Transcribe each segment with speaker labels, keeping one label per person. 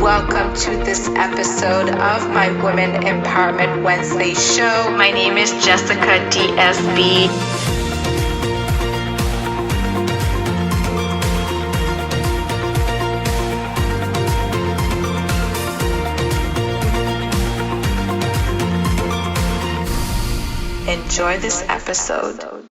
Speaker 1: Welcome to this episode of my Women Empowerment Wednesday show. My name is Jessica DSB. Enjoy this episode.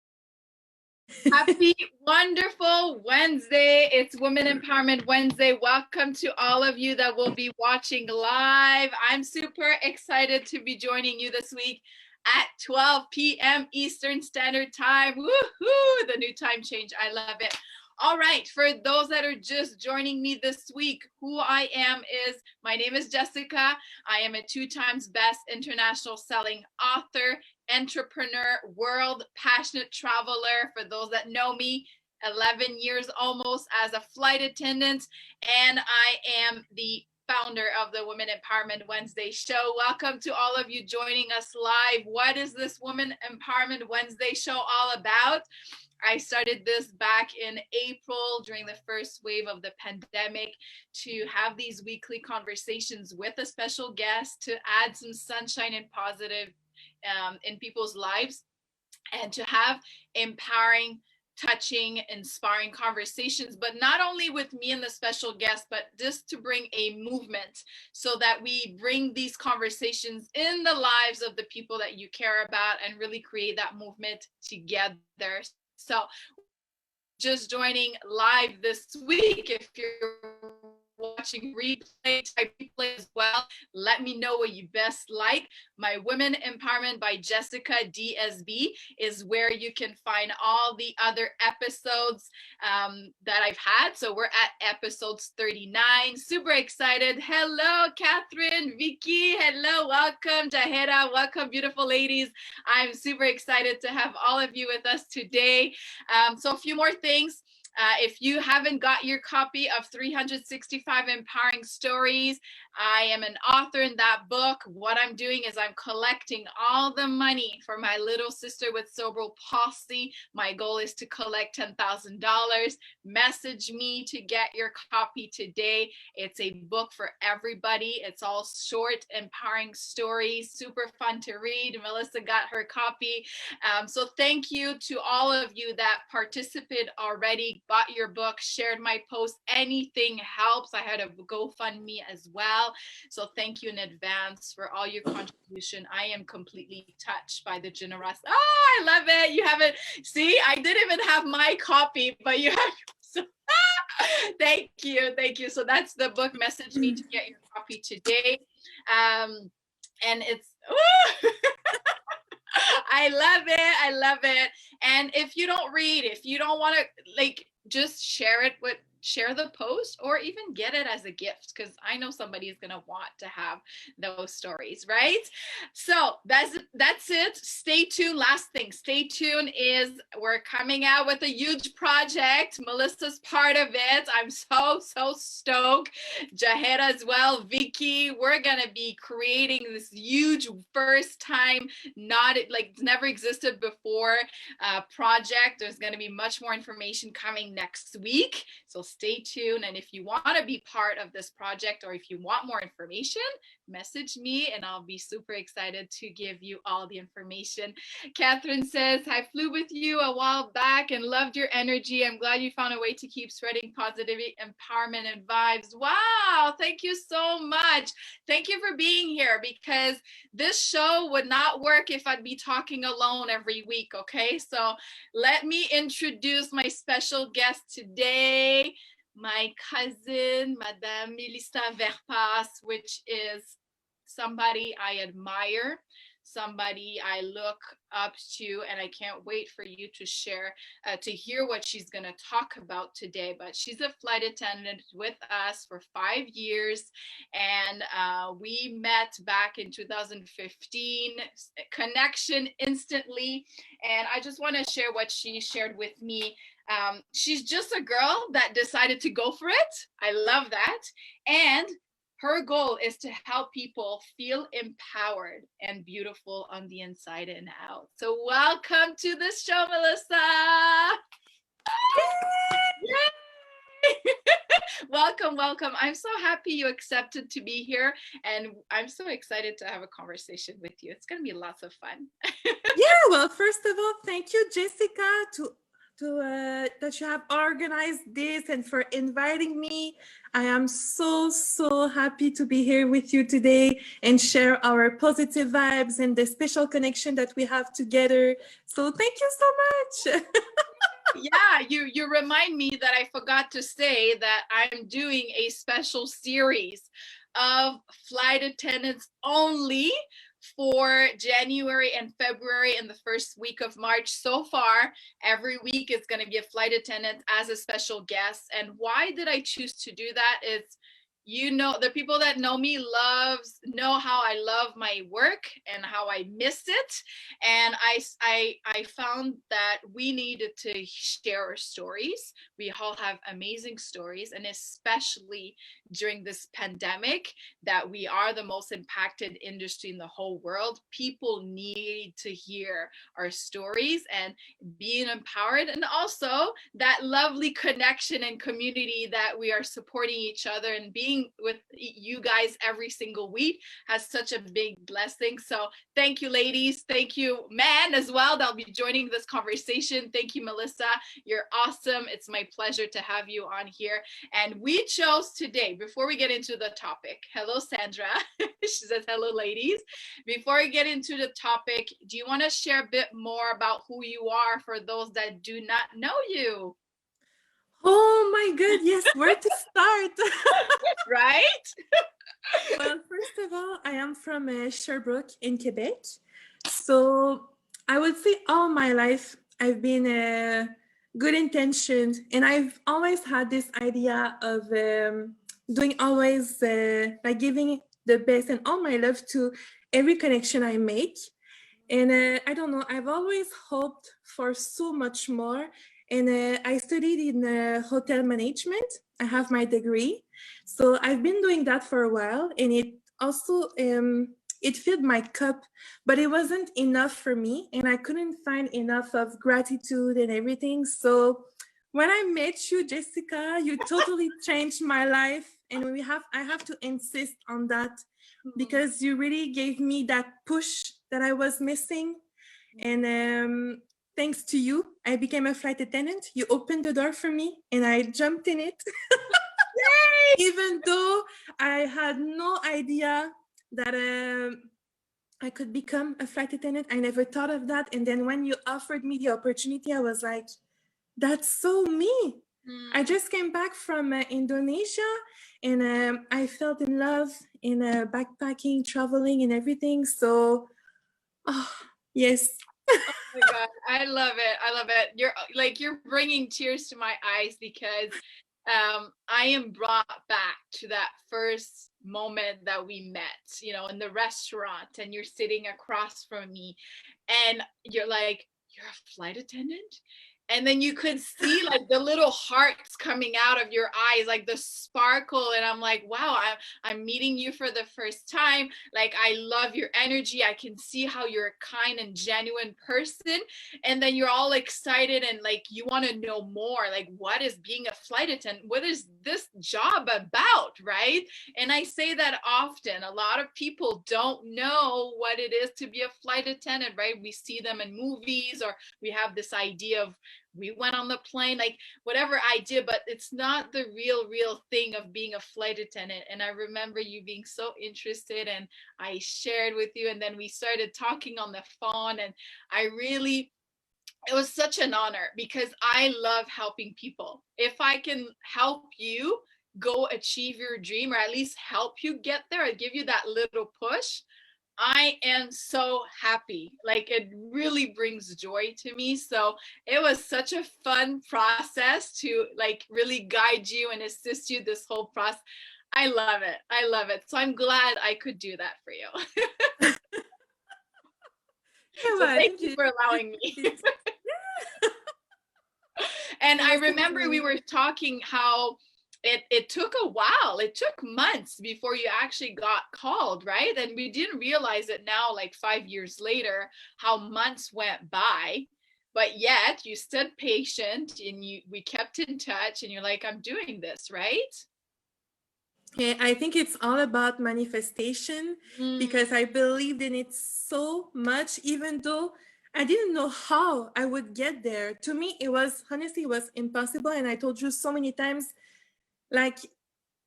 Speaker 2: Happy, wonderful Wednesday. It's Women Empowerment Wednesday. Welcome to all of you that will be watching live. I'm super excited to be joining you this week at 12 p.m. Eastern Standard Time. Woohoo! The new time change. I love it. All right, for those that are just joining me this week, who I am is, my name is Jessica. I am a 2 times best international selling author, entrepreneur, world passionate traveler. For those that know me, 11 years almost as a flight attendant, and I am the founder of the Women Empowerment Wednesday show. Welcome to all of you joining us live. What is this Women Empowerment Wednesday show all about? I started this back in April during the first wave of the pandemic to have these weekly conversations with a special guest to add some sunshine and positive in people's lives, and to have empowering, touching, inspiring conversations, but not only with me and the special guest, but just to bring a movement so that we bring these conversations in the lives of the people that you care about and really create that movement together. So just joining live this week, if you're watching type replay as well, let me know what you best like. My Women Empowerment by Jessica DSB is where you can find all the other episodes that I've had. So we're at episodes 39. Super excited. Hello, Catherine, Vicky. Hello, welcome, Jahera. Welcome, beautiful ladies. I'm super excited to have all of you with us today. So a few more things. If you haven't got your copy of 365 Empowering Stories, I am an author in that book. What I'm doing is I'm collecting all the money for my little sister with cerebral palsy. My goal is to collect $10,000. Message me to get your copy today. It's a book for everybody. It's all short, empowering stories, super fun to read. Melissa got her copy. So thank you to all of you that participated already, bought your book, shared my post. Anything helps. I had a GoFundMe as well. So thank you in advance for all your contribution. I am completely touched by the generosity. Oh, I love it. You haven't, see, I didn't even have my copy, but you have. So, thank you. Thank you. So that's the book. Message me to get your copy today. And it's, I love it. I love it. And if you don't read, if you don't want to, just share the post or even get it as a gift, because I know somebody is going to want to have those stories, right? So that's it. Stay tuned. Last thing, stay tuned is we're coming out with a huge project. Melissa's part of it. I'm so stoked. Jahera as well. Vicky, we're going to be creating this huge first time, never existed before project. There's going to be much more information coming next week. So stay tuned. And if you want to be part of this project, or if you want more information, message me and I'll be super excited to give you all the information. Catherine says, I flew with you a while back and loved your energy. I'm glad you found a way to keep spreading positivity, empowerment, and vibes. Wow. Thank you so much. Thank you for being here, because this show would not work if I'd be talking alone every week. Okay. So let me introduce my special guest today, my cousin, Madame lissa Verpaelst, which is somebody I admire, somebody I look up to, and I can't wait for you to share, to hear what she's going to talk about today. But she's a flight attendant with us for 5 years, and we met back in 2015, connection instantly, and I just want to share what she shared with me. She's just a girl that decided to go for it. I love that. And her goal is to help people feel empowered and beautiful on the inside and out. So welcome to the show, Melissa. Yay! Welcome, welcome. I'm so happy you accepted to be here, and I'm so excited to have a conversation with you. It's going to be lots of fun.
Speaker 3: Yeah, well, first of all, thank you, Jessica, that you have organized this and for inviting me. I am so happy to be here with you today and share our positive vibes and the special connection that we have together. So thank you so much.
Speaker 2: Yeah, you remind me that I forgot to say that I'm doing a special series of flight attendants only for January and February and the first week of March. So far, every week is going to be a flight attendant as a special guest. And why did I choose to do that? It's, you know, the people that know me know how I love my work and how I miss it. And I found that we needed to share our stories. We all have amazing stories, and especially during this pandemic, that we are the most impacted industry in the whole world. People need to hear our stories and being empowered, and also that lovely connection and community that we are supporting each other, and being with you guys every single week has such a big blessing. So thank you, ladies. Thank you, men, as well, that'll be joining this conversation. Thank you, Melissa. You're awesome. It's my pleasure to have you on here. And we chose today, before we get into the topic, hello, Sandra. She says, hello, ladies. Before we get into the topic, do you want to share a bit more about who you are for those that do not know you?
Speaker 3: Oh my God, yes, where to start?
Speaker 2: Right?
Speaker 3: Well, first of all, I am from Sherbrooke in Quebec. So I would say all my life I've been good intentioned, and I've always had this idea of doing always like giving the best and all my love to every connection I make. And I don't know, I've always hoped for so much more. And I studied in hotel management. I have my degree. So I've been doing that for a while, and it also it filled my cup, but it wasn't enough for me, and I couldn't find enough of gratitude and everything. So when I met you, Jessica, you totally changed my life, and I have to insist on that because you really gave me that push that I was missing. And thanks to you, I became a flight attendant. You opened the door for me, and I jumped in it. Even though I had no idea that I could become a flight attendant. I never thought of that. And then when you offered me the opportunity, I was like, that's so me. I just came back from Indonesia, and I felt in love in backpacking, traveling, and everything. So, oh, yes.
Speaker 2: Oh my God, I love it. I love it. You're bringing tears to my eyes because I am brought back to that first moment that we met, you know, in the restaurant, and you're sitting across from me, and you're like, you're a flight attendant? And then you could see like the little hearts coming out of your eyes, like the sparkle. And I'm like, wow, I'm meeting you for the first time. Like, I love your energy. I can see how you're a kind and genuine person. And then you're all excited and like, you want to know more. Like, what is being a flight attendant? What is this job about? Right. And I say that often. A lot of people don't know what it is to be a flight attendant, right? We see them in movies, or we have this idea of, we went on the plane, like whatever idea, but it's not the real thing of being a flight attendant. And I remember you being so interested, and I shared with you, and then we started talking on the phone, and it was such an honor because I love helping people. If I can help you go achieve your dream, or at least help you get there, I give you that little push, I am so happy. Like, it really brings joy to me. So it was such a fun process to like really guide you and assist you this whole process. I love it. I love it. So I'm glad I could do that for you. So thank you for allowing me. And I remember we were talking how it took a while. It took months before you actually got called, right? And we didn't realize it now, like 5 years later, how months went by. But yet you stood patient, and we kept in touch, and you're like, I'm doing this, right?
Speaker 3: Yeah, I think it's all about manifestation because I believed in it so much, even though I didn't know how I would get there. To me, it was honestly, it was impossible. And I told you so many times, like,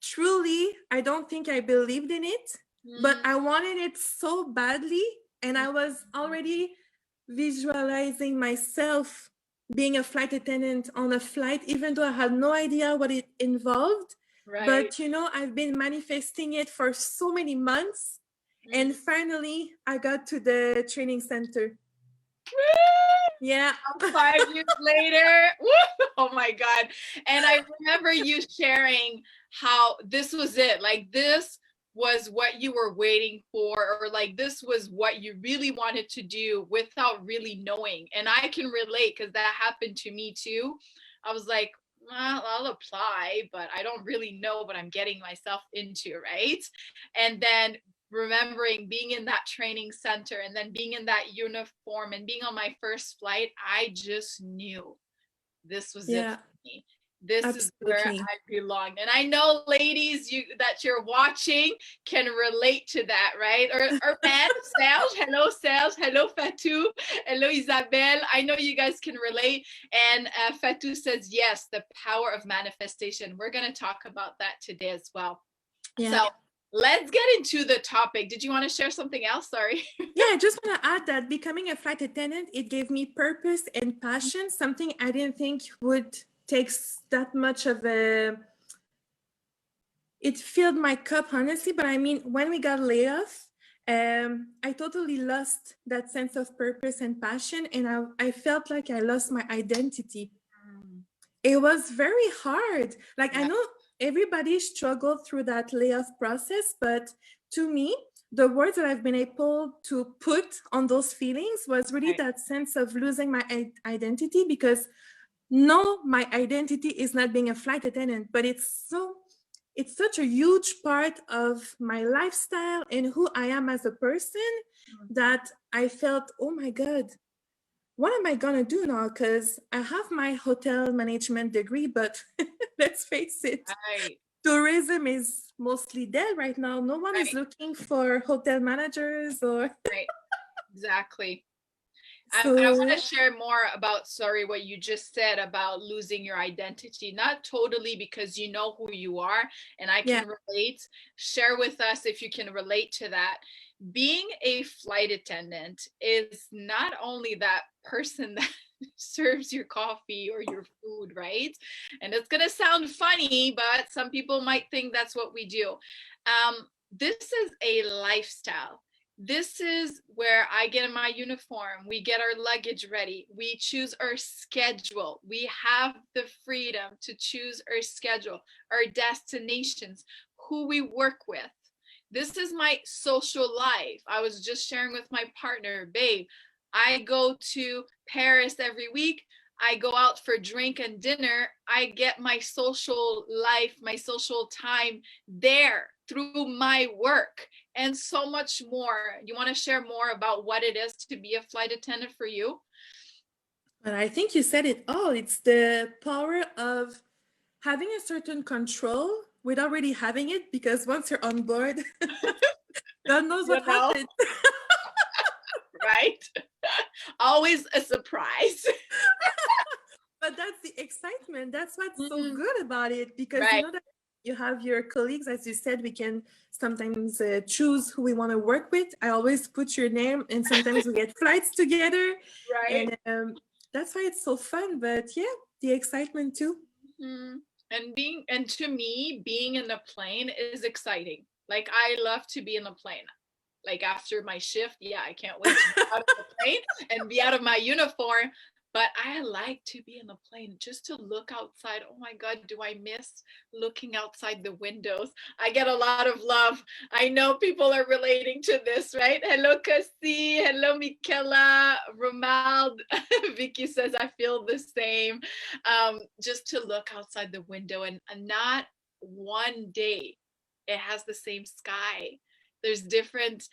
Speaker 3: truly, I don't think I believed in it, but I wanted it so badly. And I was already visualizing myself being a flight attendant on a flight, even though I had no idea what it involved.
Speaker 2: Right.
Speaker 3: But I've been manifesting it for so many months. And finally, I got to the training center. Yeah.
Speaker 2: 5 years later. Woo! Oh my God. And I remember you sharing how this was it. Like, this was what you were waiting for, or like this was what you really wanted to do without really knowing. And I can relate because that happened to me too. I was like, well, I'll apply, but I don't really know what I'm getting myself into, right? And then remembering being in that training center and then being in that uniform and being on my first flight, I just knew this was it
Speaker 3: Yeah,
Speaker 2: for me. This is where
Speaker 3: absolutely.
Speaker 2: I belong. And I know ladies that you're watching can relate to that, right? Or man, Serge, hello Serge, hello Fatou, hello Isabelle. I know you guys can relate. And Fatou says, yes, the power of manifestation. We're going to talk about that today as well.
Speaker 3: Yeah.
Speaker 2: So let's get into the topic. Did you want to share something else? Sorry.
Speaker 3: Yeah, I just want to add that becoming a flight attendant, it gave me purpose and passion, something I didn't think would take that much of a... It filled my cup, honestly, but I mean, when we got laid off, I totally lost that sense of purpose and passion, and I felt like I lost my identity. It was very hard. Like, I know everybody struggled through that layoff process, but to me, the words that I've been able to put on those feelings was really that sense of losing my identity, because no, my identity is not being a flight attendant, but it's such a huge part of my lifestyle and who I am as a person that I felt, oh my God, what am I gonna do now? Because I have my hotel management degree, but let's face it, tourism is mostly dead right now. No one is looking for hotel managers or...
Speaker 2: Right. Exactly.
Speaker 3: So...
Speaker 2: I want to share more about, sorry, what you just said about losing your identity. Not totally, because you know who you are, and I can relate. Share with us if you can relate to that. Being a flight attendant is not only that person that serves your coffee or your food, right? And it's going to sound funny, but some people might think that's what we do. This is a lifestyle. This is where I get in my uniform. We get our luggage ready. We choose our schedule. We have the freedom to choose our schedule, our destinations, who we work with. This is my social life. I was just sharing with my partner, babe, I go to Paris every week. I go out for drink and dinner. I get my social life, my social time there through my work, and so much more. You want to share more about what it is to be a flight attendant for you?
Speaker 3: But I think you said it all. It's the power of having a certain control without really having it, because once you're on board, God knows what happens.
Speaker 2: Right? Always a surprise.
Speaker 3: But that's the excitement. That's what's so good about it, because you know that you have your colleagues, as you said, we can sometimes choose who we want to work with. I always put your name, and sometimes we get flights together.
Speaker 2: Right.
Speaker 3: And that's why it's so fun. But yeah, the excitement too.
Speaker 2: And to me, being in the plane is exciting. Like, I love to be in the plane. Like, after my shift, I can't wait to be out of the plane and be out of my uniform. But I like to be in the plane just to look outside. Oh my God, do I miss looking outside the windows? I get a lot of love. I know people are relating to this, right? Hello, Cassie. Hello, Michaela. Romald. Vicky says, I feel the same. Just to look outside the window, and not one day it has the same sky. There's different,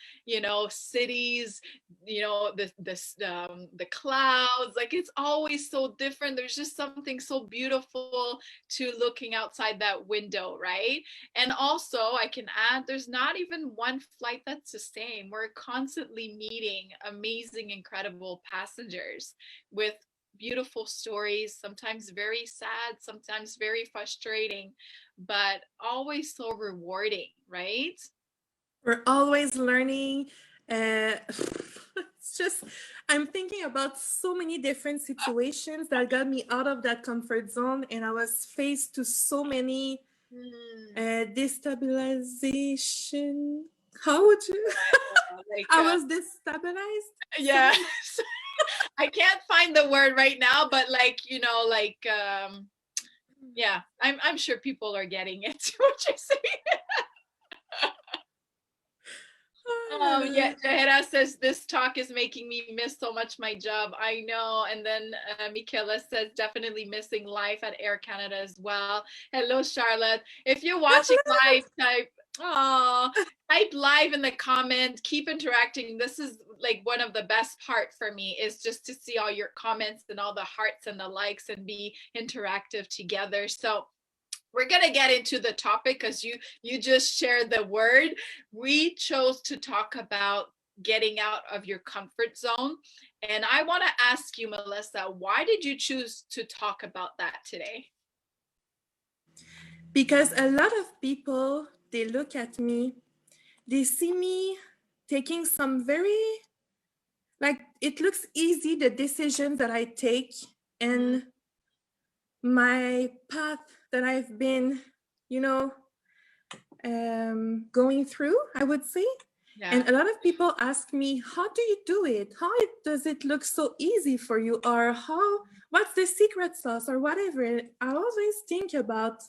Speaker 2: cities, the clouds, like it's always so different. There's just something so beautiful to looking outside that window, right? And also I can add, there's not even one flight that's the same. We're constantly meeting amazing, incredible passengers with beautiful stories, sometimes very sad, sometimes very frustrating, but always so rewarding, right?
Speaker 3: We're always learning. It's just, I'm thinking about so many different situations that got me out of that comfort zone, and I was faced to so many destabilization. How would you? I was destabilized.
Speaker 2: Yeah. I can't find the word right now, but yeah, I'm sure people are getting it. What you say? Yeah, Jahera says this talk is making me miss so much my job. I know. And then Michaela says definitely missing life at Air Canada as well. Hello, Charlotte. If you're watching live, type live in the comment. Keep interacting. This is like one of the best part for me, is just to see all your comments and all the hearts and the likes and be interactive together. So we're going to get into the topic because you just shared the word. We chose to talk about getting out of your comfort zone. And I want to ask you, Melissa, why did you choose to talk about that today?
Speaker 3: Because a lot of people, they look at me, they see me taking some very, like, it looks easy, the decisions that I take and my path that I've been, going through, I would say. Yeah. And a lot of people ask me, how do you do it? How does it look so easy for you? Or what's the secret sauce or whatever? And I always think about,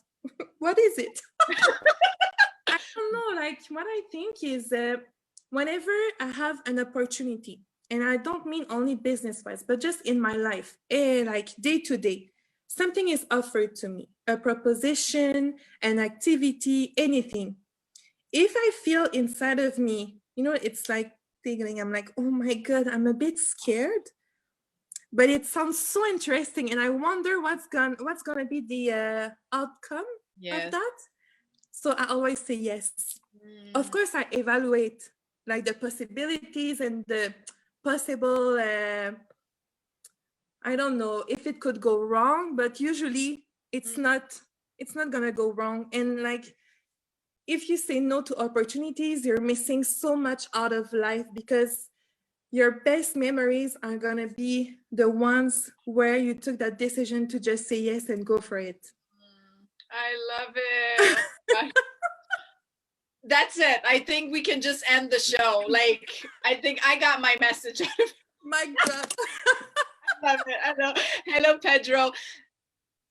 Speaker 3: what is it? I don't know, like what I think is whenever I have an opportunity, and I don't mean only business-wise, but just in my life, like day to day, something is offered to me, a proposition, an activity, anything. If I feel inside of me, it's like tingling. I'm like, oh my God, I'm a bit scared, but it sounds so interesting. And I wonder what's gonna be the outcome of that. So I always say yes. Of course, I evaluate like the possibilities and the possible, I don't know if it could go wrong, but usually it's not gonna go wrong. And like, if you say no to opportunities, you're missing so much out of life, because your best memories are gonna be the ones where you took that decision to just say yes and go for it.
Speaker 2: I love it. That's it. I think we can just end the show. Like, I think I got my message out of it.
Speaker 3: My God.
Speaker 2: I love it. I know. Hello, Pedro.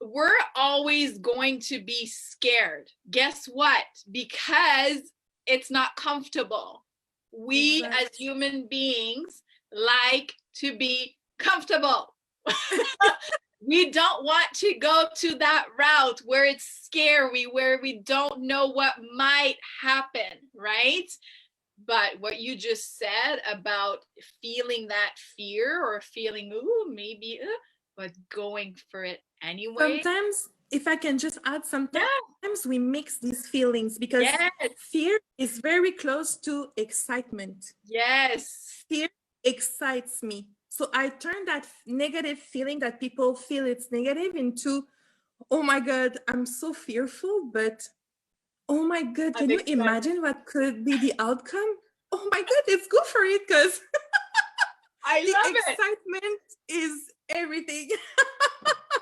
Speaker 2: We're always going to be scared. Guess what? Because it's not comfortable. We as human beings like to be comfortable. We don't want to go to that route where it's scary, where we don't know what might happen, right? But what you just said about feeling that fear or feeling, maybe, but going for it anyway.
Speaker 3: Sometimes, if I can just add, sometimes we mix these feelings, because fear is very close to excitement.
Speaker 2: Yes.
Speaker 3: Fear excites me. So I turn that negative feeling that people feel it's negative into, oh my God, I'm so fearful, but oh my God, can you imagine what could be the outcome? Oh my God, let's go for it, because the excitement is everything.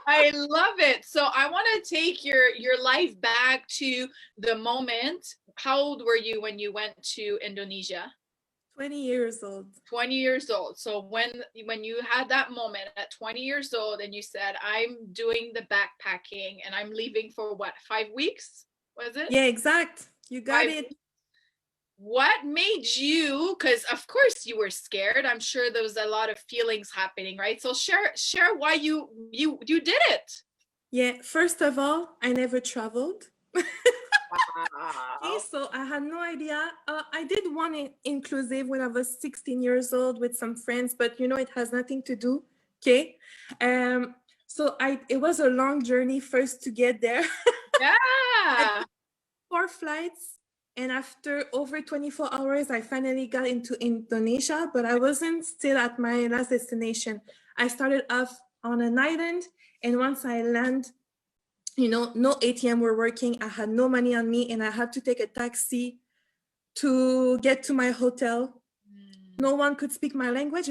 Speaker 2: I love it. So I want to take your life back to the moment. How old were you when you went to Indonesia?
Speaker 3: 20 years old.
Speaker 2: 20 years old. So when you had that moment at 20 years old and you said, I'm doing the backpacking and I'm leaving for what, 5 weeks? Was it?
Speaker 3: Yeah, exact. You got it.
Speaker 2: Weeks. What made you, because of course you were scared. I'm sure there was a lot of feelings happening, right? So share why you did it.
Speaker 3: Yeah, first of all, I never traveled. Okay,
Speaker 2: Wow.
Speaker 3: so I had no idea. I did one inclusive when I was 16 years old with some friends, but it has nothing to do. Okay. So it was a long journey first to get there. I
Speaker 2: Yeah.
Speaker 3: took 4 flights, and after over 24 hours, I finally got into Indonesia, but I wasn't still at my last destination. I started off on an island, and once I land, no ATM were working. I had no money on me, and I had to take a taxi to get to my hotel. No one could speak my language.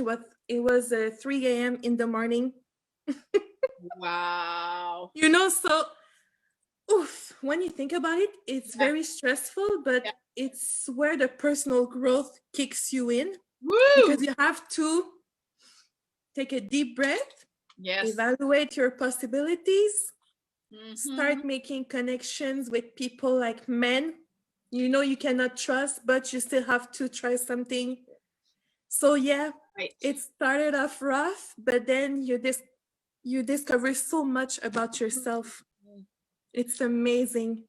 Speaker 3: It was 3 a.m. in the morning.
Speaker 2: Wow.
Speaker 3: So oof, when you think about it, it's
Speaker 2: Yeah.
Speaker 3: very stressful, but
Speaker 2: Yeah.
Speaker 3: it's where the personal growth kicks you in,
Speaker 2: Woo.
Speaker 3: because you have to take a deep breath,
Speaker 2: Yes.
Speaker 3: evaluate your possibilities,
Speaker 2: Mhm.
Speaker 3: start making connections with people like men you cannot trust, but you still have to try something. So yeah,
Speaker 2: Right.
Speaker 3: it started off rough, but then you discover so much about yourself. It's amazing.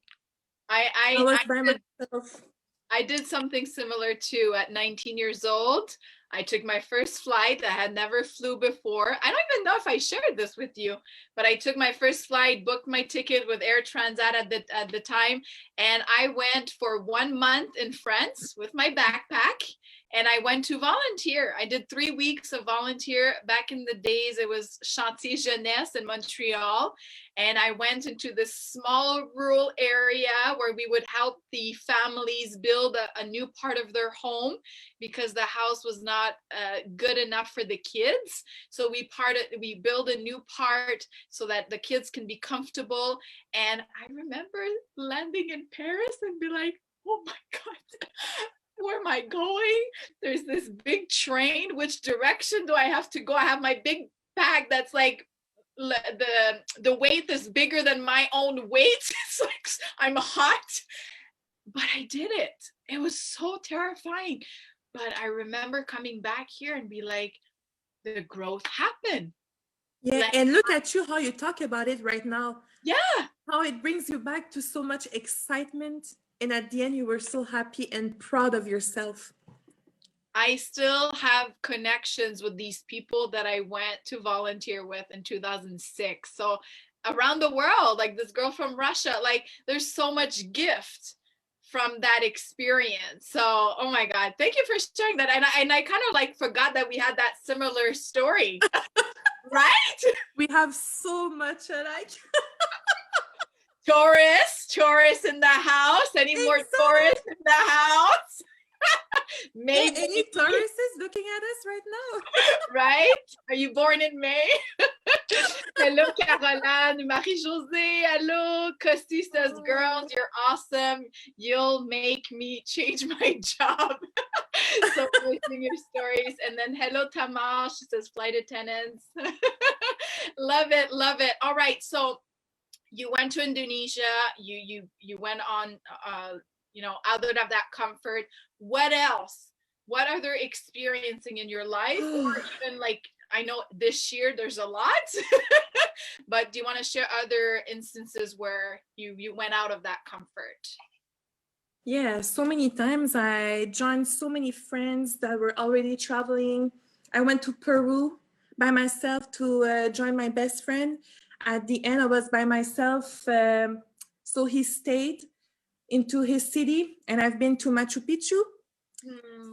Speaker 2: I
Speaker 3: I
Speaker 2: I
Speaker 3: was
Speaker 2: I
Speaker 3: by
Speaker 2: did
Speaker 3: myself.
Speaker 2: I did something similar too at 19 years old. I took my first flight. I had never flew before. I don't even know if I shared this with you, but I took my first flight, booked my ticket with Air Transat at the time, and I went for 1 month in France with my backpack. And I went to volunteer. I did 3 weeks of volunteer. Back in the days, it was Chantier Jeunesse in Montreal. And I went into this small rural area where we would help the families build a new part of their home because the house was not good enough for the kids. So we build a new part so that the kids can be comfortable. And I remember landing in Paris and be like, oh my God, where am I going? There's this big train. Which direction do I have to go? I have my big bag that's like the weight is bigger than my own weight. It's like I'm hot, but I did it. It was so terrifying. But I remember coming back here and be like, the growth happened.
Speaker 3: Yeah,
Speaker 2: Like,
Speaker 3: and look at you how you talk about it right now,
Speaker 2: yeah,
Speaker 3: how it brings you back to so much excitement, and at the end you were so happy and proud of yourself.
Speaker 2: I still have connections with these people that I went to volunteer with in 2006. So around the world, like this girl from Russia, like there's so much gift from that experience. So, oh my God, thank you for sharing that. And I kind of like forgot that we had that similar story, right?
Speaker 3: We have so much alike.
Speaker 2: Tourists in the house. Any more
Speaker 3: Exactly.
Speaker 2: tourists in the house?
Speaker 3: Yeah,
Speaker 2: Maybe,
Speaker 3: any tourists looking at us right now?
Speaker 2: right? Are you born in May? Hello, Caroline, Marie-Josée. Hello, Costi says, girls, you're awesome. You'll make me change my job. So listening your stories. And then hello, Tamar. She says, flight attendants. Love it, love it. All right. So you went to Indonesia. You went on out of that comfort. What else? What other experiencing in your life, or even like I know this year there's a lot, but do you want to share other instances where you went out of that comfort?
Speaker 3: Yeah, so many times I joined so many friends that were already traveling. I went to Peru by myself to join my best friend. At the end, I was by myself. So he stayed into his city, and I've been to Machu Picchu.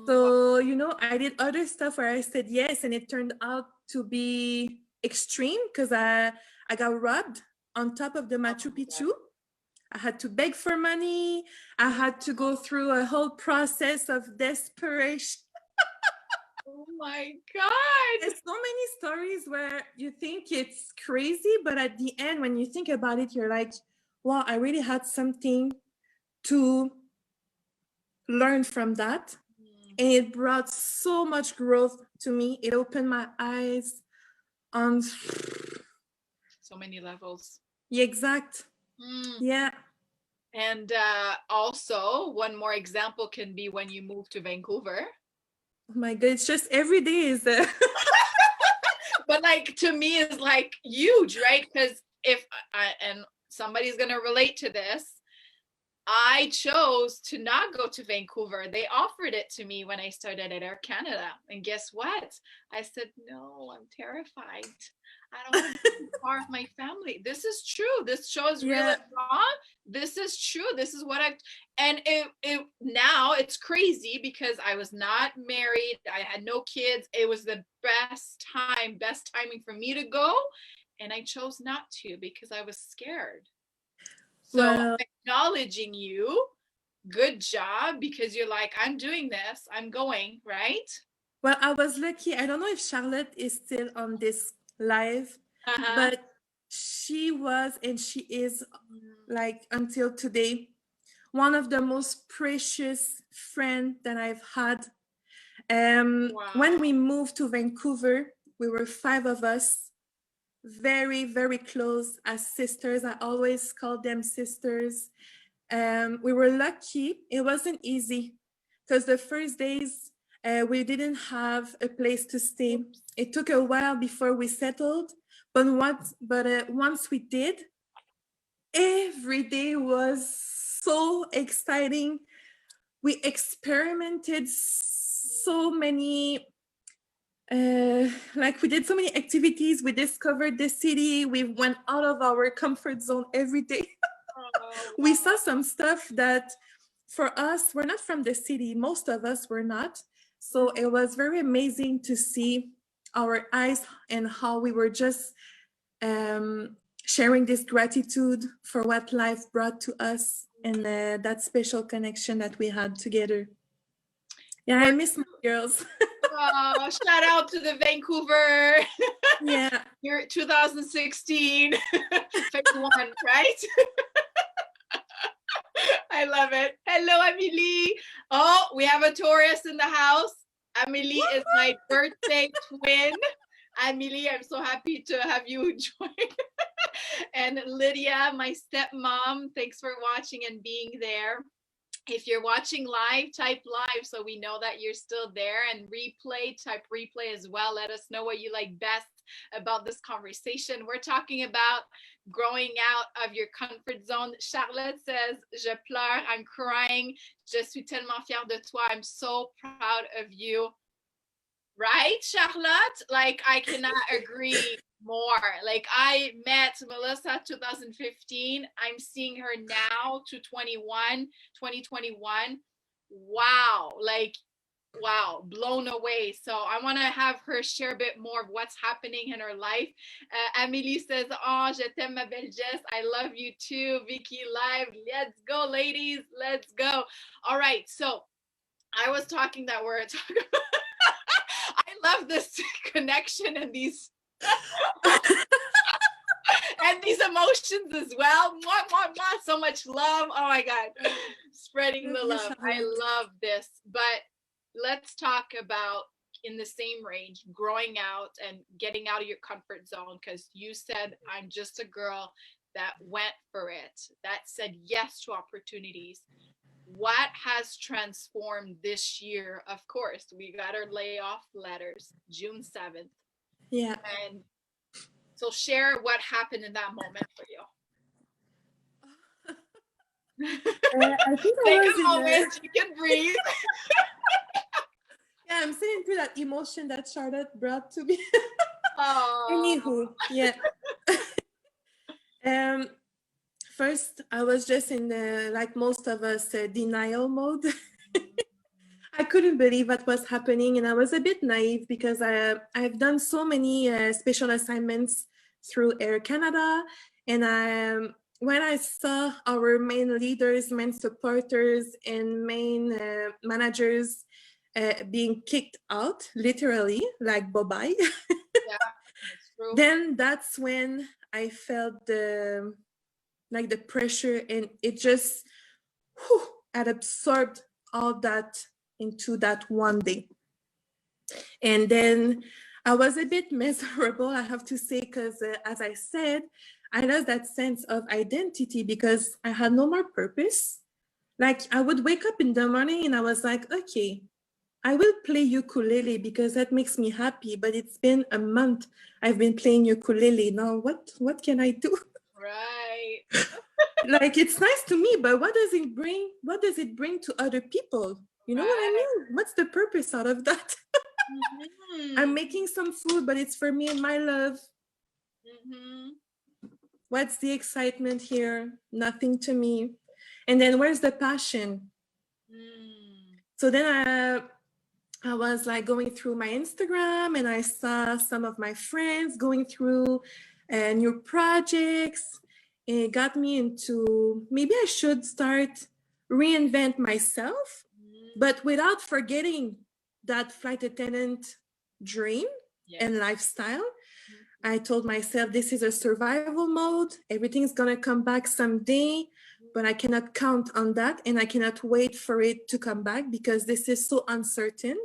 Speaker 3: So, I did other stuff where I said yes, and it turned out to be extreme because I got robbed on top of the Machu Picchu. I had to beg for money. I had to go through a whole process of desperation.
Speaker 2: Oh my God.
Speaker 3: There's so many stories where you think it's crazy, but at the end, when you think about it, you're like, wow, I really had something to learn from that. And it brought so much growth to me. It opened my eyes on
Speaker 2: So many levels.
Speaker 3: the exact. Yeah.
Speaker 2: And also, one more example can be when you move to Vancouver.
Speaker 3: Oh my God, it's just every day is
Speaker 2: But like to me is like huge, right? Because if and somebody's gonna relate to this, I chose to not go to Vancouver. They offered it to me when I started at Air Canada. And guess what? I said, no, I'm terrified. I don't want to be far of my family. This is true. This show is real and raw. This is true. This is what and it now it's crazy because I was not married. I had no kids. It was the best timing for me to go. And I chose not to because I was scared. So
Speaker 3: Well,
Speaker 2: acknowledging you, good job, because you're like, I'm doing this, I'm going, right?
Speaker 3: well, I was lucky. I don't know if Charlotte is still on this live, but she was and she is, like, until today, one of the most precious friends that I've had. When we moved to Vancouver, we were 5 of us, very, very close as sisters. I always called them sisters. We were lucky. It wasn't easy because the first days we didn't have a place to stay. It took a while before we settled, but once we did, every day was so exciting. We experimented so many, like we did so many activities. We discovered the city. We went out of our comfort zone every day. We saw some stuff that for us, we're not from the city. Most of us were not. So it was very amazing to see our eyes and how we were just sharing this gratitude for what life brought to us and that special connection that we had together. Yeah, I miss my girls.
Speaker 2: Oh, shout out to the Vancouver.
Speaker 3: Yeah.
Speaker 2: Year 2016, phase 1, right? I love it. Hello, Amélie. Oh, we have a Taurus in the house. Amélie is my birthday twin. Amélie, I'm so happy to have you join. And Lydia, my stepmom, thanks for watching and being there. If you're watching live, type live so we know that you're still there, and replay, type replay as well. Let us know what you like best about this conversation. We're talking about growing out of your comfort zone. Charlotte says, je pleure, I'm crying. Je suis tellement fière de toi. I'm so proud of you. Right, Charlotte? Like, I cannot agree more. Like, I met Melissa 2015. I'm seeing her now 2021. Wow. Like, wow, blown away. So I want to have her share a bit more of what's happening in her life. Amélie says, oh, je t'aime, ma belle Jess. I love you too. Vicky live. Let's go, ladies. Let's go. All right. So I was talking that we're talking about. I love this connection and these and these emotions as well. Mwah, mwah, mwah. So much love. Oh my God. Spreading the love. I love this. But let's talk about, in the same range, growing out and getting out of your comfort zone, because you said, I'm just a girl that went for it, that said yes to opportunities. What has transformed this year? Of course, we got our layoff letters June 7th.
Speaker 3: Yeah.
Speaker 2: And so share what happened in that moment for you.
Speaker 3: I think
Speaker 2: Take a moment, you can breathe.
Speaker 3: Yeah, I'm saying through that emotion that Charlotte brought to me.
Speaker 2: Oh.
Speaker 3: Anywho, yeah. First, I was just in the, like most of us, denial mode. I couldn't believe what was happening, and I was a bit naive because I've done so many special assignments through Air Canada, and when I saw our main leaders, main supporters, and main managers being kicked out, literally, like bye-bye,
Speaker 2: Yeah, that's true.
Speaker 3: then that's when I felt the pressure, and it just had absorbed all that into that one day. And then I was a bit miserable, I have to say, because as I said, I lost that sense of identity because I had no more purpose. Like, I would wake up in the morning and I was like, okay, I will play ukulele because that makes me happy, but it's been a month I've been playing ukulele. Now what can I do?
Speaker 2: Right.
Speaker 3: Like, it's nice to me, but what does it bring? What does it bring to other people? You know what I mean? What's the purpose out of that? I'm making some food, but it's for me and my love. What's the excitement here? Nothing to me. And then where's the passion? So then I was like going through my Instagram and I saw some of my friends going through new projects. And it got me into maybe I should start reinvent myself, but without forgetting that flight attendant dream and lifestyle. I told myself this is a survival mode. Everything's going to come back someday, but I cannot count on that. And I cannot wait for it to come back because this is so uncertain.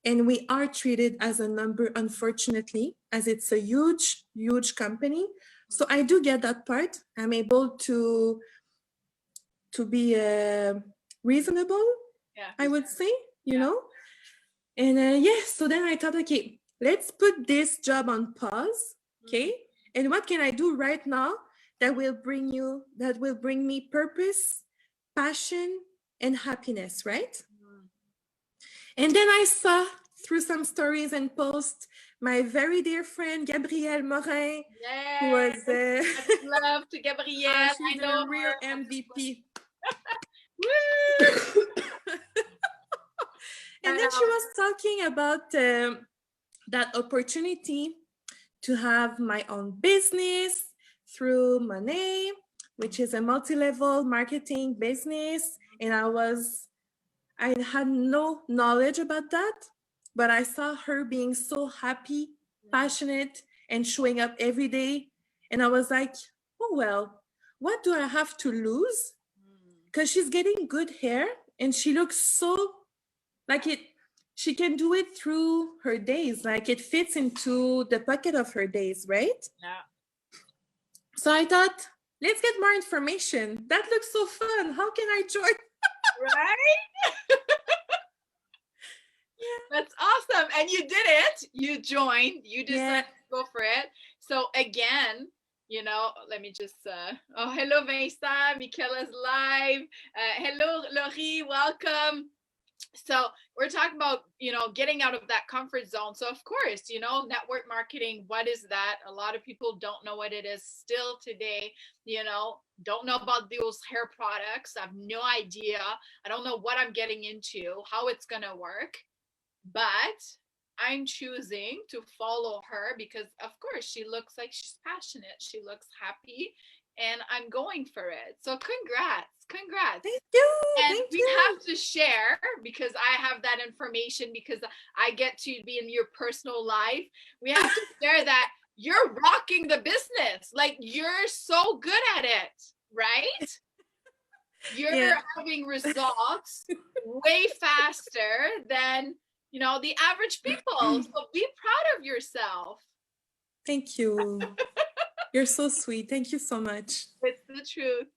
Speaker 3: And we are treated as a number, unfortunately, as it's a huge, huge company. So I do get that part. I'm able to be reasonable, I would say, you know. And so then I thought, okay, let's put this job on pause, okay? And what can I do right now that will bring me purpose, passion, and happiness, right? And then I saw through some stories and posts my very dear friend Gabrielle Morin, who was
Speaker 2: love to Gabrielle.
Speaker 3: She's a real MVP. And then she was talking about that opportunity to have my own business through Monet, which is a multi-level marketing business. And I had no knowledge about that, but I saw her being so happy, passionate, and showing up every day. And I was like, oh, well, what do I have to lose? Because she's getting good hair and she looks so like it. She can do it through her days. Like it fits into the pocket of her days, right?
Speaker 2: Yeah.
Speaker 3: So I thought, let's get more information. That looks so fun. How can I join?
Speaker 2: Right? That's awesome. And you did it. You joined. You decided to go for it. So again, you know, let me just, hello, Vincent. Michaela's live. Hello, Laurie. Welcome. So we're talking about, you know, getting out of that comfort zone. So of course, you know, network marketing, what is that? A lot of people don't know what it is still today, you know, don't know about those hair products. I have no idea. I don't know what I'm getting into, how it's going to work, but I'm choosing to follow her because of course she looks like she's passionate. She looks happy and I'm going for it. So congrats.
Speaker 3: Thank you.
Speaker 2: And we have to share because I have that information because I get to be in your personal life. We have to share that you're rocking the business. Like you're so good at it, right? You're having results way faster than, you know, the average people. So be proud of yourself.
Speaker 3: Thank you. You're so sweet. Thank you so much.
Speaker 2: It's the truth.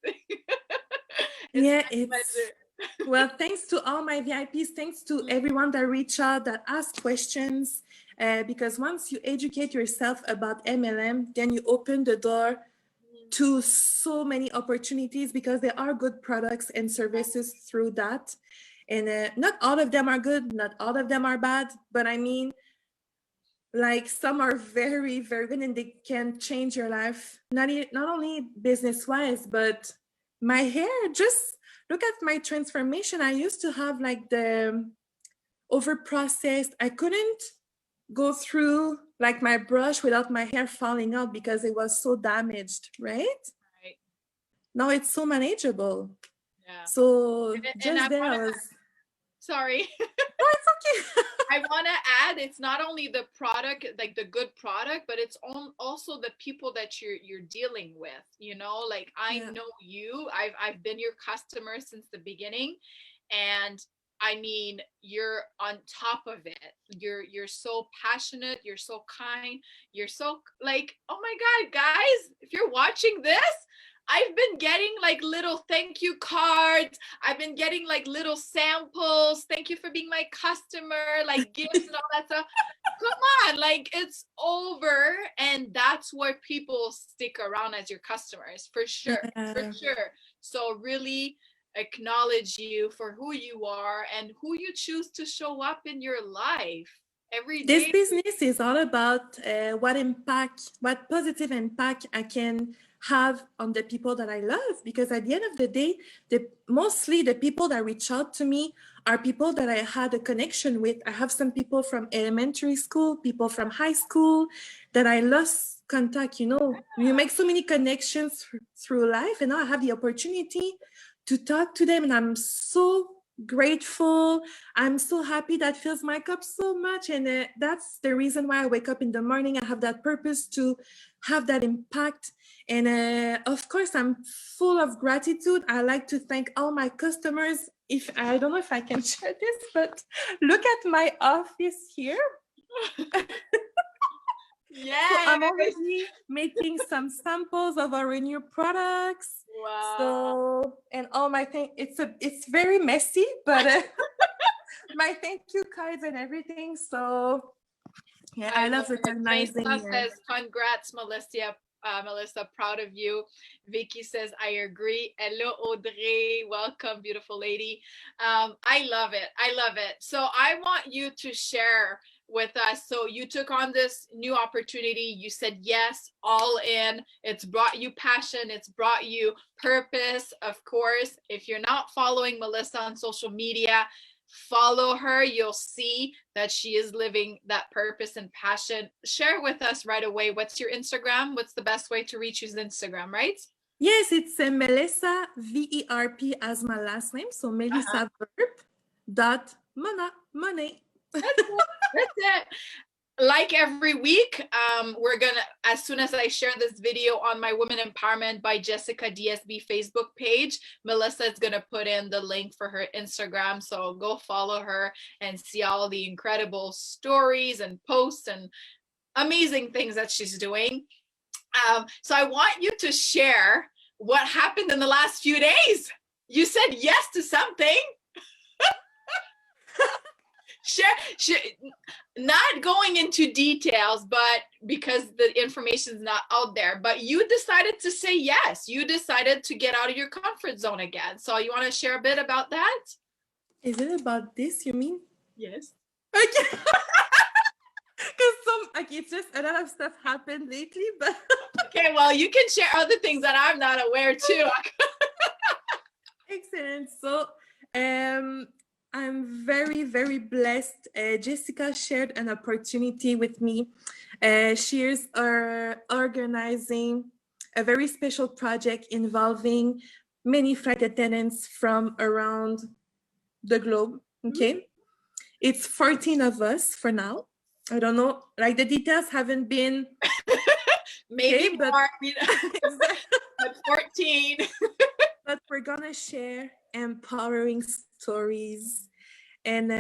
Speaker 3: Well, thanks to all my VIPs. Thanks to everyone that reached out, that asked questions. Because once you educate yourself about MLM, then you open the door to so many opportunities because there are good products and services through that. And not all of them are good, not all of them are bad, but I mean, like some are very, very good and they can change your life, not only business-wise, but my hair. Just look at my transformation. I used to have like the over-processed. I couldn't go through like my brush without my hair falling out because it was so damaged, right? Now it's so manageable. Yeah. So
Speaker 2: sorry.
Speaker 3: No, it's okay.
Speaker 2: I want to add, it's not only the product, like the good product, but it's also the people that you're dealing with, you know, like I know you, I've been your customer since the beginning. And I mean, you're on top of it. You're so passionate. You're so kind. You're so like, oh my God, guys, if you're watching this, I've been getting like little thank you cards. I've been getting like little samples. Thank you for being my customer, like gifts and all that stuff. come on, like it's over, and that's why people stick around as your customers, for sure, for
Speaker 3: Yeah.
Speaker 2: sure. So really acknowledge you for who you are and who you choose to show up in your life every
Speaker 3: This
Speaker 2: day.
Speaker 3: business is all about what positive impact I can have on the people that I love. Because at the end of the day, mostly the people that reach out to me are people that I had a connection with. I have some people from elementary school, people from high school that I lost contact. You know, you make so many connections through life, and now I have the opportunity to talk to them, and I'm so grateful. I'm so happy. That fills my cup so much. And that's the reason why I wake up in the morning. I have that purpose to have that impact. And of course, I'm full of gratitude. I like to thank all my customers. If I don't know if I can share this, but look at my office here.
Speaker 2: Yeah.
Speaker 3: So I'm already making some samples of our new products.
Speaker 2: Wow.
Speaker 3: So, and all my thing, it's very messy, but my thank you cards and everything. So yeah, I love recognizing.
Speaker 2: Says, congrats, Melissa. Melissa, proud of you. Vicky says, I agree. Hello, Audrey. Welcome, beautiful lady. I love it. I love it. So I want you to share with us. So you took on this new opportunity. You said yes, all in. It's brought you passion. It's brought you purpose. Of course, if you're not following Melissa on social media, follow her. You'll see that she is living that purpose and passion. Share with us right away. What's your Instagram? What's the best way to reach you's Instagram, right?
Speaker 3: Yes, it's Melissa VERP as my last name. So Melissa Verp.money.
Speaker 2: That's it. Like every week, we're gonna, as soon as I share this video on my Women Empowerment by Jessica DSB Facebook page, Melissa is gonna put in the link for her Instagram. So go follow her and see all the incredible stories and posts and amazing things that she's doing. So I want you to share what happened in the last few days. You said yes to something. share, not going into details, but because the information is not out there, but you decided to say yes. You decided to get out of your comfort zone again. So you want to share a bit about that?
Speaker 3: Is it about this, you mean?
Speaker 2: Yes.
Speaker 3: Okay. Because it's just a lot of stuff happened lately, but
Speaker 2: okay, well, you can share other things that I'm not aware too.
Speaker 3: Excellent. So I'm very, very blessed. Jessica shared an opportunity with me. She is organizing a very special project involving many flight attendants from around the globe. Okay. Mm-hmm. It's 14 of us for now. I don't know, like the details haven't been
Speaker 2: maybe okay, more, but 14.
Speaker 3: But we're gonna share empowering stories. And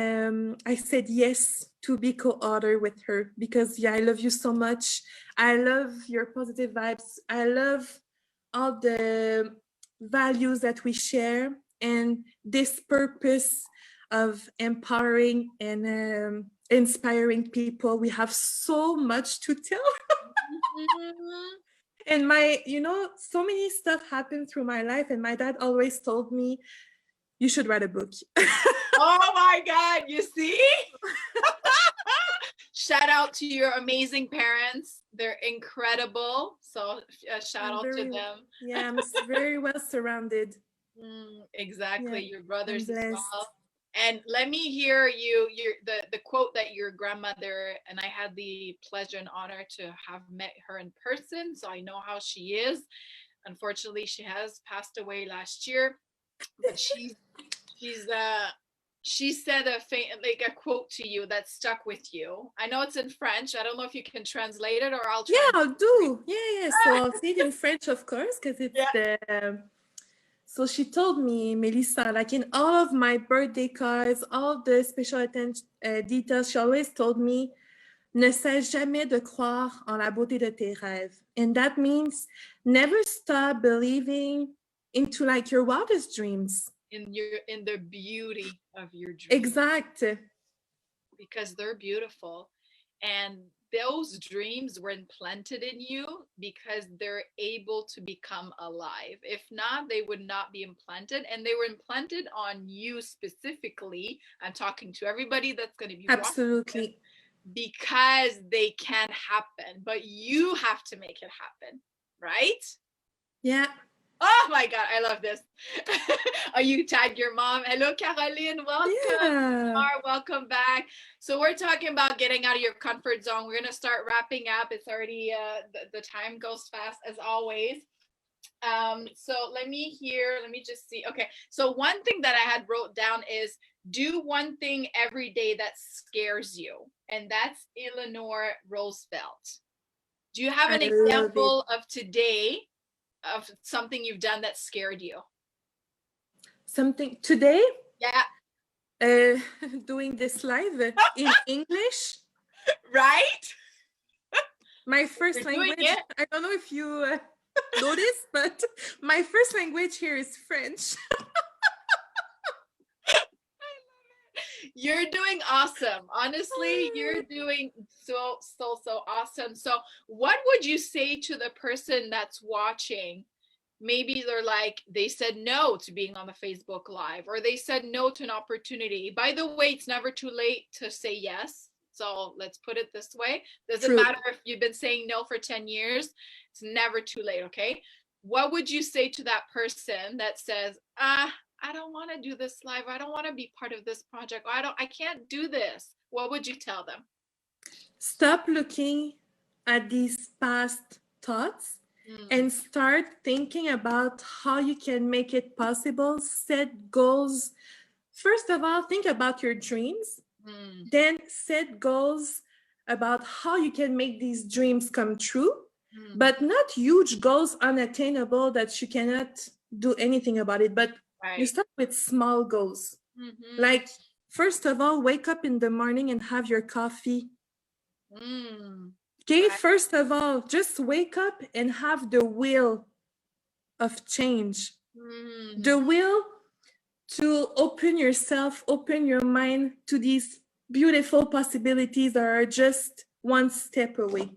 Speaker 3: I said yes to be co-author with her because I love you so much. I love your positive vibes. I love all the values that we share and this purpose of empowering and inspiring people. We have so much to tell. And so many stuff happened through my life, and my dad always told me, you should write a book.
Speaker 2: Oh my God, you see? Shout out to your amazing parents. They're incredible. So shout out to them.
Speaker 3: Yeah, I'm very well surrounded.
Speaker 2: Exactly. Yeah, your brothers as well. And let me hear the quote that your grandmother, and I had the pleasure and honor to have met her in person, so I know how she is. Unfortunately, she has passed away last year, but she said a quote to you that stuck with you. I know it's in French. I don't know if you can translate it, or I'll try.
Speaker 3: Yeah, I'll do. Yeah. So I'll say it in French, of course, because it's So she told me, Melissa, like in all of my birthday cards, all the special attention details, she always told me, ne cesse jamais de croire en la beauté de tes rêves. And that means never stop believing into like your wildest dreams.
Speaker 2: In the beauty of your dreams.
Speaker 3: Exact.
Speaker 2: Because they're beautiful. and those dreams were implanted in you because they're able to become alive. If not, they would not be implanted, and they were implanted on you specifically. I'm talking to everybody that's going to be watching,
Speaker 3: Absolutely.
Speaker 2: because they can happen, but you have to make it happen, right?
Speaker 3: Yeah.
Speaker 2: Oh my God, I love this. Are you tag your mom? Hello, Caroline. Welcome.
Speaker 3: Yeah.
Speaker 2: Welcome back. So we're talking about getting out of your comfort zone. We're gonna start wrapping up. It's already the time goes fast as always. So let me just see. Okay, so one thing that I had wrote down is do one thing every day that scares you, and that's Eleanor Roosevelt. Do you have an
Speaker 3: I love it.
Speaker 2: example of today of something you've done that scared you?
Speaker 3: Something today,
Speaker 2: Yeah.
Speaker 3: doing this live in English.
Speaker 2: Right?
Speaker 3: My first
Speaker 2: You're doing
Speaker 3: language,
Speaker 2: it.
Speaker 3: I don't know if you noticed, but my first language here is French.
Speaker 2: You're doing awesome. Honestly, you're doing so awesome. So what would you say to the person that's watching? Maybe they're like, they said no to being on the Facebook Live, or they said no to an opportunity. By the way, it's never too late to say yes. So let's put it this way. Doesn't
Speaker 3: True.
Speaker 2: matter if you've been saying no for 10 years. It's never too late, okay? What would you say to that person that says, I don't want to do this live. I don't want to be part of this project. I can't do this. What would you tell them?
Speaker 3: Stop looking at these past thoughts and start thinking about how you can make it possible. Set goals. First of all, think about your dreams. Then set goals about how you can make these dreams come true, but not huge goals unattainable that you cannot do anything about it. But you start with small goals. Like, first of all, wake up in the morning and have your coffee. Okay, first of all, just wake up and have the will of change. The will to open yourself, open your mind to these beautiful possibilities that are just one step away.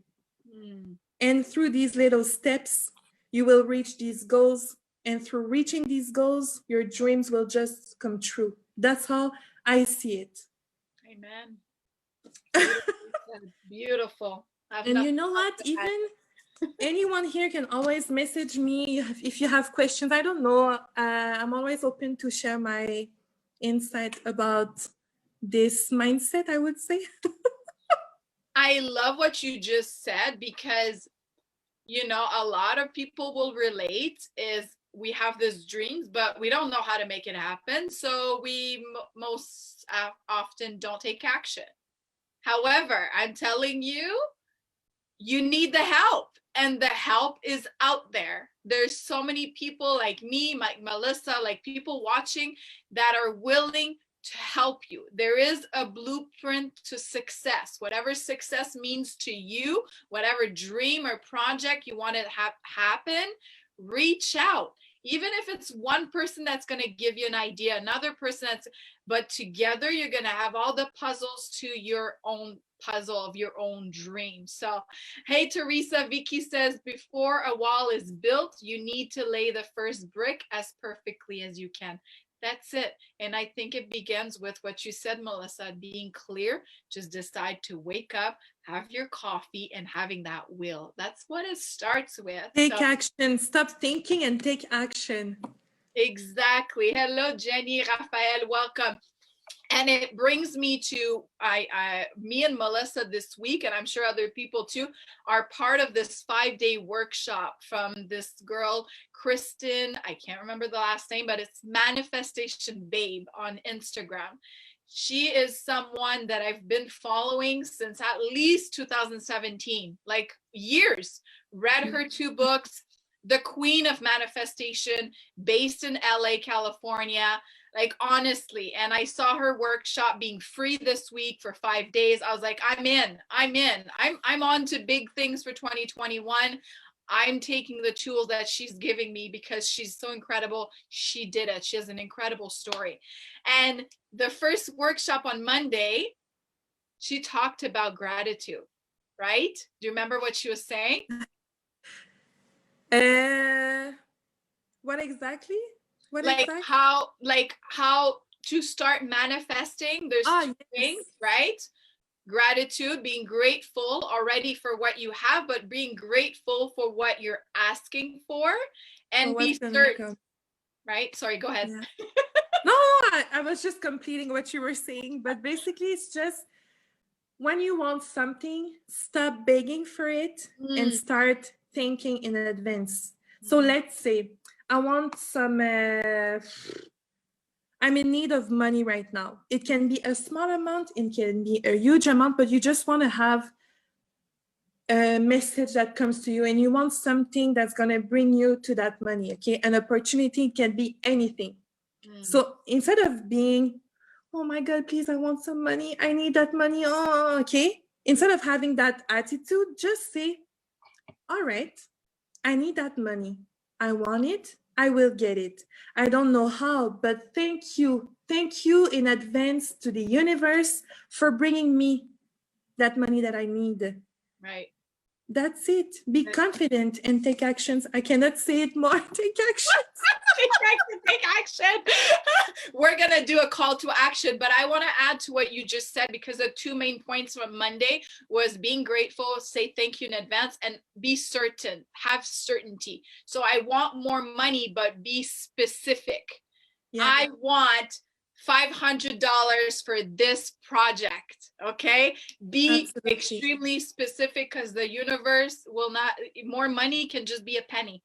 Speaker 3: And through these little steps, you will reach these goals. And through reaching these goals, your dreams will just come true. That's how I see it.
Speaker 2: Amen. Beautiful.
Speaker 3: And you know what? Even anyone here can always message me if you have questions. I don't know. I'm always open to share my insight about this mindset, I would say.
Speaker 2: I love what you just said, because, you know, a lot of people will relate is we have these dreams, but we don't know how to make it happen. So we most often don't take action. However, I'm telling you, you need the help, and the help is out there. There's so many people like me, like Melissa, like people watching that are willing to help you. There is a blueprint to success. Whatever success means to you, whatever dream or project you want to have happen, reach out. Even if it's one person that's going to give you an idea, another person but together you're going to have all the puzzles to your own puzzle of your own dream. So, hey, Teresa, Vicky says, before a wall is built, you need to lay the first brick as perfectly as you can. That's it. And I think it begins with what you said, Melissa, being clear. Just decide to wake up, have your coffee, and having that will. That's what it starts with.
Speaker 3: Take action. Stop thinking and take action.
Speaker 2: Exactly. Hello, Jenny, Raphael, welcome. And it brings me to me and Melissa this week, and I'm sure other people too, are part of this 5-day workshop from this girl, Kristen. I can't remember the last name, but it's Manifestation Babe on Instagram. She is someone that I've been following since at least 2017, like years. Read her 2 books, The Queen of Manifestation, based in LA, California. Like, honestly, and I saw her workshop being free this week for 5 days. I was like, I'm in. I'm on to big things for 2021. I'm taking the tools that she's giving me because she's so incredible. She did it. She has an incredible story. And the first workshop on Monday, she talked about gratitude, right? Do you remember what she was saying?
Speaker 3: What exactly? What
Speaker 2: Like
Speaker 3: exactly?
Speaker 2: how to start manifesting. There's two things, right? Gratitude, being grateful already for what you have, but being grateful for what you're asking for, and be certain, right? Sorry, go ahead.
Speaker 3: Yeah. No, I was just completing what you were saying, but basically it's just when you want something, stop begging for it and start thinking in advance. So let's say I want some, I'm in need of money right now. It can be a small amount, it can be a huge amount, but you just want to have a message that comes to you and you want something that's going to bring you to that money. Okay. An opportunity can be anything. So instead of being, oh my God, please, I want some money. I need that money. Oh, okay. Instead of having that attitude, just say, all right, I need that money. I want it. I will get it. I don't know how, but thank you. Thank you in advance to the universe for bringing me that money that I need.
Speaker 2: Right.
Speaker 3: That's it. Be confident and take actions. I cannot say it more. Take action.
Speaker 2: Take action. We're going to do a call to action, but I want to add to what you just said, because the two main points from Monday was being grateful, say thank you in advance, and be certain, have certainty. So I want more money, but be specific. Yeah. I want $500 for this project. Okay. Be Absolutely. Extremely specific, because the universe will not, more money can just be a penny.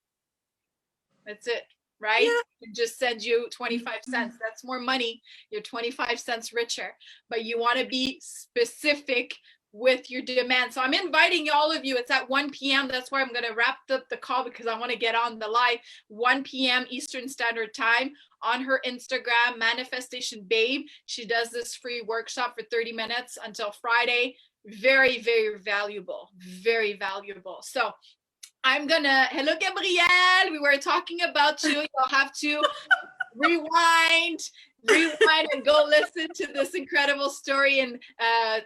Speaker 2: That's it. Right? Yeah. It just send you 25 cents. That's more money. You're 25 cents richer. But you want to be specific with your demand. So I'm inviting all of you. It's at 1 p.m. That's why I'm going to wrap up the call, because I want to get on the live. 1 p.m. Eastern Standard Time on her Instagram, Manifestation Babe. She does this free workshop for 30 minutes until Friday. Very, very valuable. Very valuable. So hello, Gabrielle. We were talking about you. You'll have to rewind and go listen to this incredible story and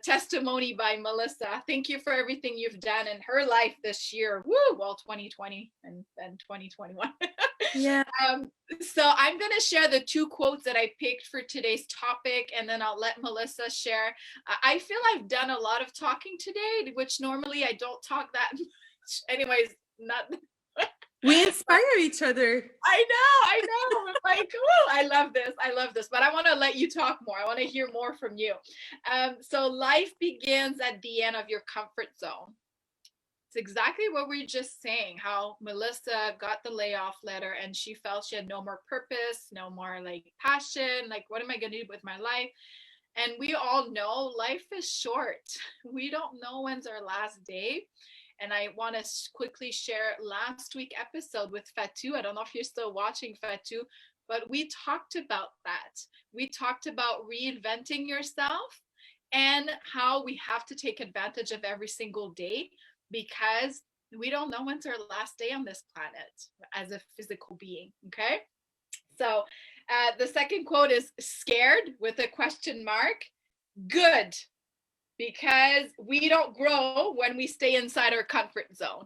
Speaker 2: testimony by Melissa. Thank you for everything you've done in her life this year. Woo! Well, 2020 and 2021. Yeah. So I'm going to share the two quotes that I picked for today's topic, and then I'll let Melissa share. I feel I've done a lot of talking today, which normally I don't talk that much. Anyways, not
Speaker 3: we inspire each other.
Speaker 2: I know. I'm like, oh, I love this. But I want to let you talk more. I want to hear more from you. So life begins at the end of your comfort zone. It's exactly what we were just saying, how Melissa got the layoff letter and she felt she had no more purpose, no more like passion, like what am I going to do with my life? And we all know life is short. We don't know when's our last day. And I want to quickly share last week's episode with Fatou. I don't know if you're still watching, Fatou, but we talked about that. We talked about reinventing yourself and how we have to take advantage of every single day, because we don't know when's our last day on this planet as a physical being. Okay. So the second quote is scared with a question mark. Good. Because we don't grow when we stay inside our comfort zone.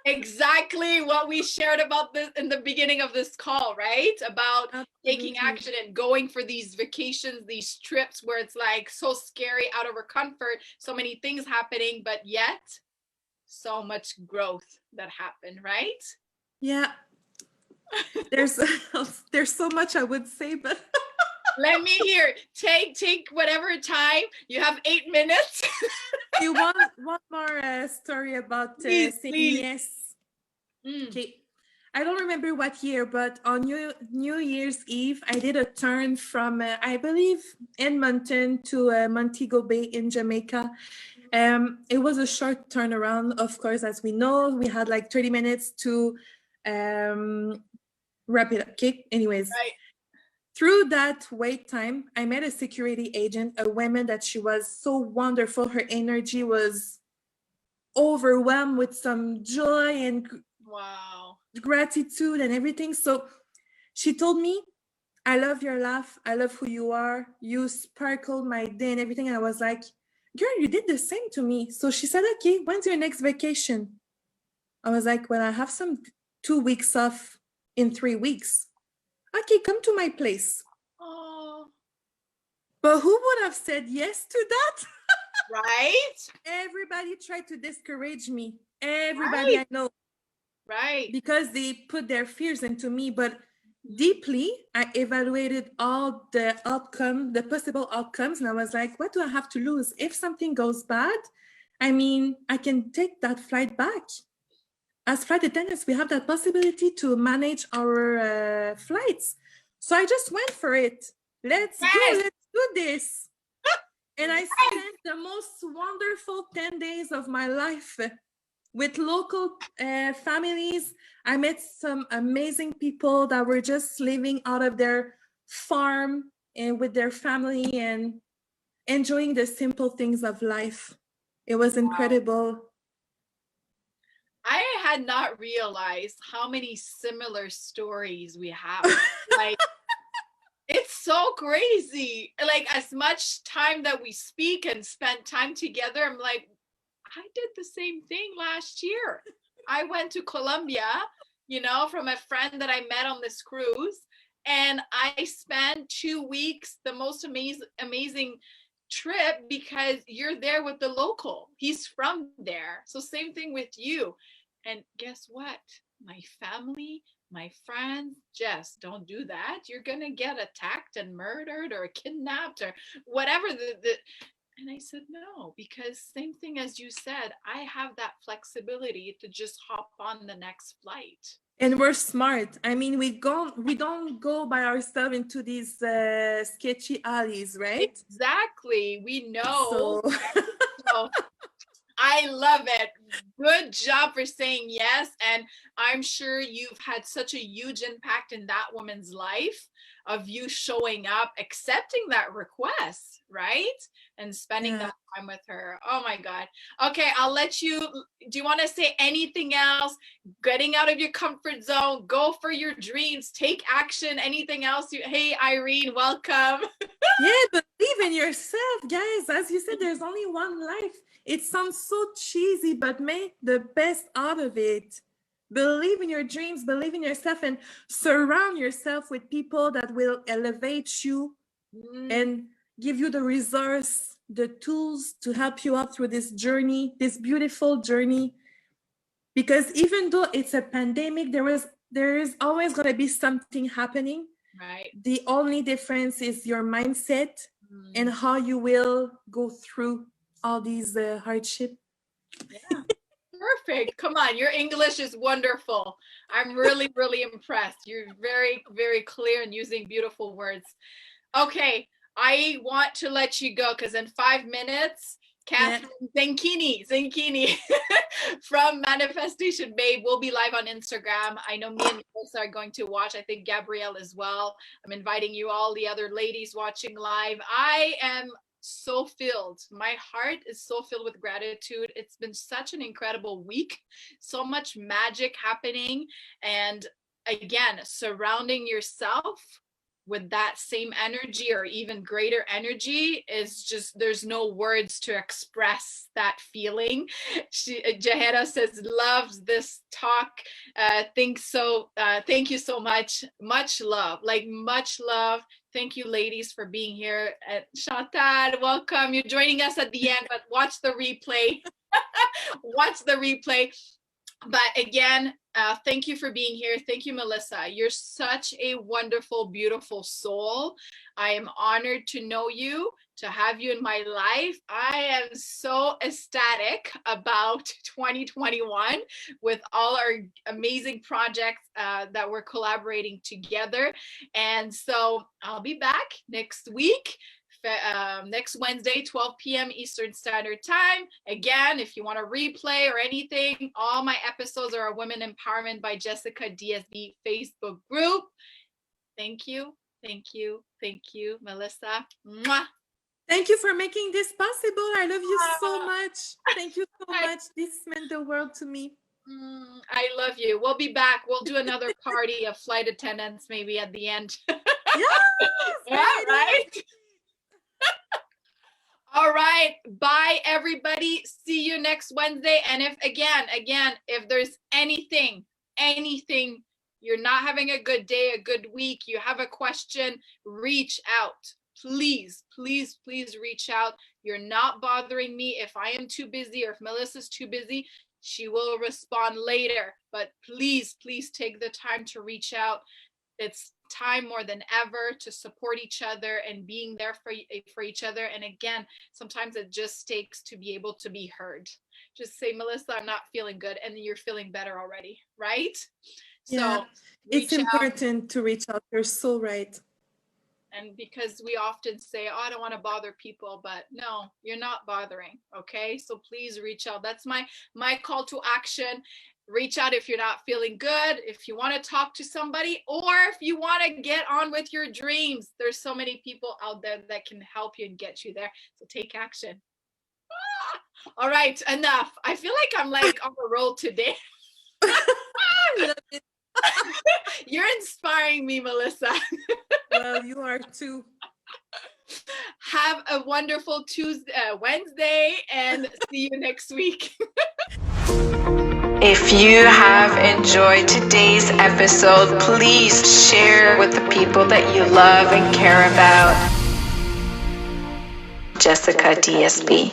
Speaker 2: Exactly what we shared about this in the beginning of this call, right? About taking action and going for these vacations, these trips where it's like so scary, out of our comfort, so many things happening, but yet so much growth that happened, right?
Speaker 3: Yeah. There's so much I would say, but
Speaker 2: let me hear. Take whatever time. You have 8 minutes.
Speaker 3: You want one more story about saying yes? Okay. I don't remember what year, but on New Year's Eve, I did a turn from, I believe, Edmonton to Montego Bay in Jamaica. It was a short turnaround, of course, as we know. We had like 30 minutes to wrap it up. Okay. Anyways. Right. Through that wait time, I met a security agent, a woman that she was so wonderful. Her energy was overwhelmed with some joy and gratitude and everything. So she told me, I love your laugh. I love who you are. You sparkled my day and everything. And I was like, girl, you did the same to me. So she said, okay, when's your next vacation? I was like, well, I have some 2 weeks off in 3 weeks. Okay, come to my place.
Speaker 2: Oh,
Speaker 3: But who would have said yes to that?
Speaker 2: right?
Speaker 3: Everybody tried to discourage me. Everybody I know,
Speaker 2: Right.
Speaker 3: because they put their fears into me. But deeply, I evaluated all the outcome, the possible outcomes, and I was like, what do I have to lose? If something goes bad, I mean, I can take that flight back. As flight attendants, we have that possibility to manage our flights. So I just went for it. Let's go,
Speaker 2: Yes.
Speaker 3: let's do this. And I spent the most wonderful 10 days of my life with local families. I met some amazing people that were just living out of their farm and with their family and enjoying the simple things of life. It was incredible.
Speaker 2: I had not realized how many similar stories we have. Like, it's so crazy. Like, as much time that we speak and spend time together, I'm like, I did the same thing last year. I went to Colombia, from a friend that I met on this cruise. And I spent 2 weeks, the most amazing trip, because you're there with the local. He's from there. So same thing with you. And guess what? My family, my friends, Jess, don't do that. You're gonna get attacked and murdered or kidnapped or whatever and I said, no, because same thing as you said, I have that flexibility to just hop on the next flight.
Speaker 3: And we're smart. I mean, we don't go by ourselves into these sketchy alleys, right?
Speaker 2: Exactly. We know.
Speaker 3: So
Speaker 2: So I love it. Good job for saying yes. And I'm sure you've had such a huge impact in that woman's life of you showing up, accepting that request, right? And spending that time with her. Oh my God. Okay, I'll let you. Do you want to say anything else? Getting out of your comfort zone, go for your dreams, take action. Anything else? Hey, Irene, welcome.
Speaker 3: yeah, believe in yourself, guys. As you said, there's only one life. It sounds so cheesy, but make the best out of it. Believe in your dreams, believe in yourself, and surround yourself with people that will elevate you and give you the resource, the tools to help you out through this journey, this beautiful journey. Because even though it's a pandemic, there is always going to be something happening.
Speaker 2: Right.
Speaker 3: The only difference is your mindset and how you will go through all these hardship.
Speaker 2: Yeah. Perfect. Come on, your English is wonderful. I'm really, really impressed. You're very, very clear and using beautiful words. Okay, I want to let you go because in 5 minutes, Catherine Zenkini from Manifestation Babe will be live on Instagram. I know me and Melissa are going to watch. I think Gabrielle as well. I'm inviting you all, the other ladies watching live. I am so filled. My heart is so filled with gratitude. It's been such an incredible week, so much magic happening. And again, surrounding yourself with that same energy or even greater energy is just, there's no words to express that feeling. Jaheda says, loves this talk. Thank you so much. Much love, like much love. Thank you, ladies, for being here. Chantal, welcome. You're joining us at the end, but watch the replay. Watch the replay. But again, thank you for being here. Thank you, Melissa. You're such a wonderful, beautiful soul. I am honored to know you, to have you in my life. I am so ecstatic about 2021 with all our amazing projects that we're collaborating together. And so I'll be back next week. Next Wednesday, 12 p.m. Eastern Standard Time. Again, if you want to replay or anything, all my episodes are a Women Empowerment by Jessica DSB Facebook group. Thank you. Thank you. Thank you, Melissa. Mwah.
Speaker 3: Thank you for making this possible. I love you so much. Thank you so much. This meant the world to me.
Speaker 2: I love you. We'll be back. We'll do another party of flight attendants maybe at the end.
Speaker 3: Yeah,
Speaker 2: Yeah, right? All right. Bye, everybody. See you next Wednesday. And if if there's anything, you're not having a good day, a good week, you have a question, reach out. Please, please, please reach out. You're not bothering me. If I am too busy or if Melissa's too busy, she will respond later. But please, please take the time to reach out. It's time more than ever to support each other and being there for each other. And again, sometimes it just takes to be able to be heard. Just say, Melissa, I'm not feeling good, and then you're feeling better already, right?
Speaker 3: Yeah,
Speaker 2: So
Speaker 3: it's
Speaker 2: reach out.
Speaker 3: important to reach out. You're so right.
Speaker 2: And because we often say, oh, I don't want to bother people, but no, you're not bothering. Okay. So please reach out. That's my call to action. Reach out if you're not feeling good, if you want to talk to somebody, or if you want to get on with your dreams. There's so many people out there that can help you and get you there. So take action. All right, enough. I feel like I'm like on a roll today. You're inspiring me, Melissa.
Speaker 3: Well, you are too.
Speaker 2: Have a wonderful Wednesday, and see you next week.
Speaker 1: If you have enjoyed today's episode, please share with the people that you love and care about. Jessica DSB.